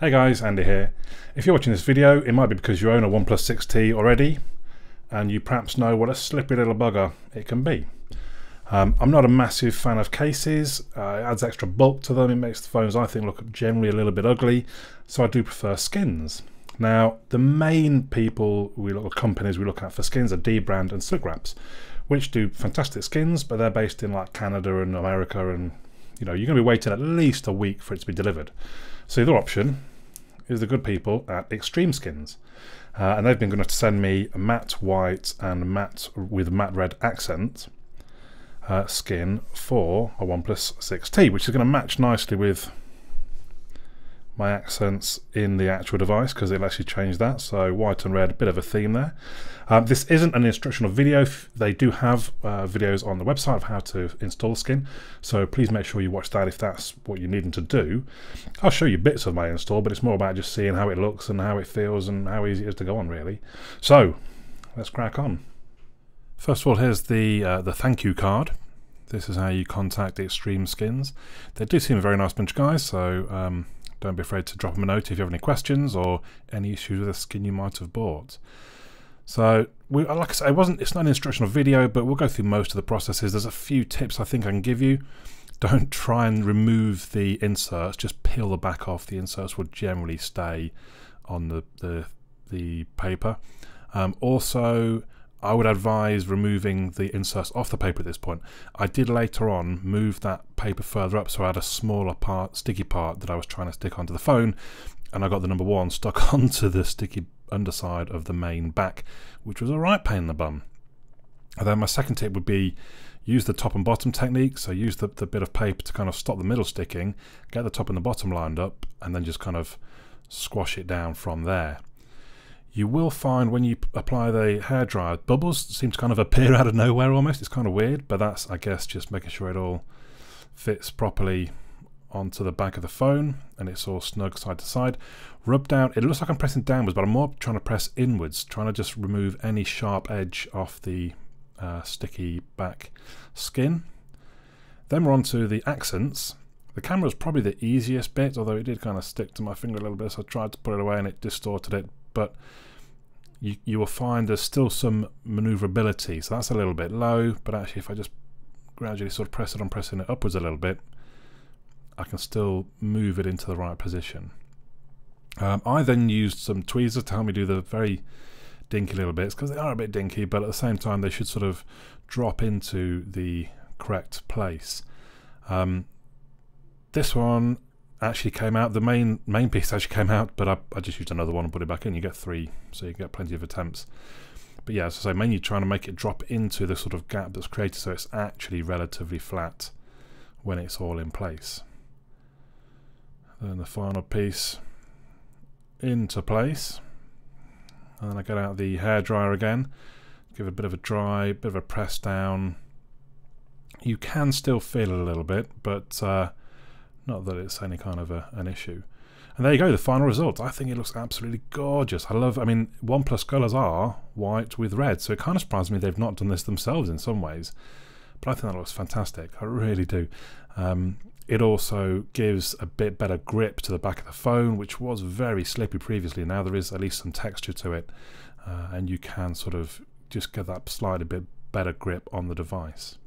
Hey guys, Andy here. If you're watching this video, it might be because you own a OnePlus 6T already and you perhaps know what a slippery little bugger it can be. I'm not a massive fan of cases. It adds extra bulk to them. It makes the phones, I think, look generally a little bit ugly, so I do prefer skins. Now, the main companies we look at for skins are Dbrand and Slickwraps, which do fantastic skins, but they're based in like Canada and America, and you're going to be waiting at least a week for it to be delivered. So the other option is the good people at XtremeSkins, and they've been going to send me a matte white and matte with matte red accent skin for a OnePlus 6T, which is going to match nicely with my accents in the actual device because it'll actually change that. So white and red, a bit of a theme there. This isn't an instructional video. They do have videos on the website of how to install the skin, so please make sure you watch that if that's what you're needing to do. I'll show you bits of my install, but it's more about just seeing how it looks and how it feels and how easy it is to go on, really. So let's crack on. First of all, here's the thank you card. This is how you contact XtremeSkins. They do seem a very nice bunch of guys, so don't be afraid to drop them a note if you have any questions or any issues with a skin you might have bought. So, like I say, it's not an instructional video, but we'll go through most of the processes. There's a few tips I think I can give you. Don't try and remove the inserts, just peel the back off. The inserts will generally stay on the paper. Also, I would advise removing the inserts off the paper at this point. I did later on move that paper further up, so I had a smaller sticky part that I was trying to stick onto the phone, and I got the number 1 stuck onto the sticky underside of the main back, which was a right pain in the bum. And then my second tip would be use the top and bottom technique. So use the bit of paper to kind of stop the middle sticking, get the top and the bottom lined up, and then just kind of squash it down from there. You will find when you apply the hairdryer, bubbles seem to kind of appear out of nowhere almost. It's kind of weird, but that's, I guess, just making sure it all fits properly onto the back of the phone and it's all snug side to side. Rub down, it looks like I'm pressing downwards, but I'm more trying to press inwards, trying to just remove any sharp edge off the sticky back skin. Then we're on to the accents. The camera was probably the easiest bit, although it did kind of stick to my finger a little bit, so I tried to put it away and it distorted it. But you will find there's still some maneuverability, so that's a little bit low, but actually if I just gradually sort of press it on, pressing it upwards a little bit, I can still move it into the right position. I then used some tweezers to help me do the very dinky little bits, because they are a bit dinky, but at the same time they should sort of drop into the correct place. This one actually came out, the main piece actually came out, but I just used another one and put it back in. You get 3, so you get plenty of attempts. But yeah, as I say, mainly trying to make it drop into the sort of gap that's created so it's actually relatively flat when it's all in place. Then the final piece into place, and then I get out the hairdryer again, give it a bit of a dry, bit of a press down. You can still feel it a little bit, but not that it's any kind of an issue. And there you go, the final result. I think it looks absolutely gorgeous. I mean, OnePlus colours are white with red, so it kind of surprised me they've not done this themselves in some ways. But I think that looks fantastic. I really do. It also gives a bit better grip to the back of the phone, which was very slippy previously. Now there is at least some texture to it, and you can sort of just get that slightly bit better grip on the device.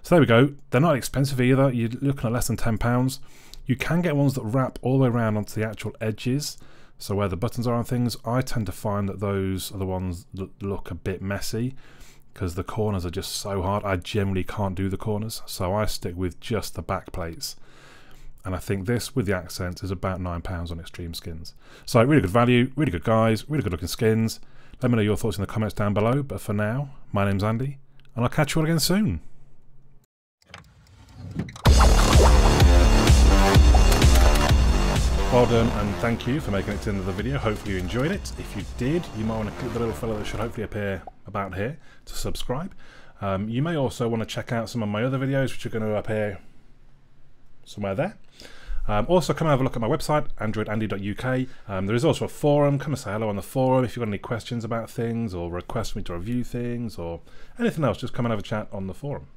So there we go. They're not expensive either. You're looking at less than £10. You can get ones that wrap all the way around onto the actual edges, so where the buttons are on things. I tend to find that those are the ones that look a bit messy because the corners are just so hard. I generally can't do the corners, so I stick with just the back plates. And I think this with the accents is about £9 on XtremeSkins. So really good value, really good guys, really good looking skins. Let me know your thoughts in the comments down below. But for now, my name's Andy, and I'll catch you all again soon. Well done, and thank you for making it to the end of the video. Hopefully you enjoyed it. If you did, you might want to click the little fellow that should hopefully appear about here to subscribe. You may also want to check out some of my other videos, which are going to appear somewhere there. Also, come and have a look at my website, androidandy.uk. There is also a forum. Come and say hello on the forum if you've got any questions about things or request me to review things or anything else. Just come and have a chat on the forum.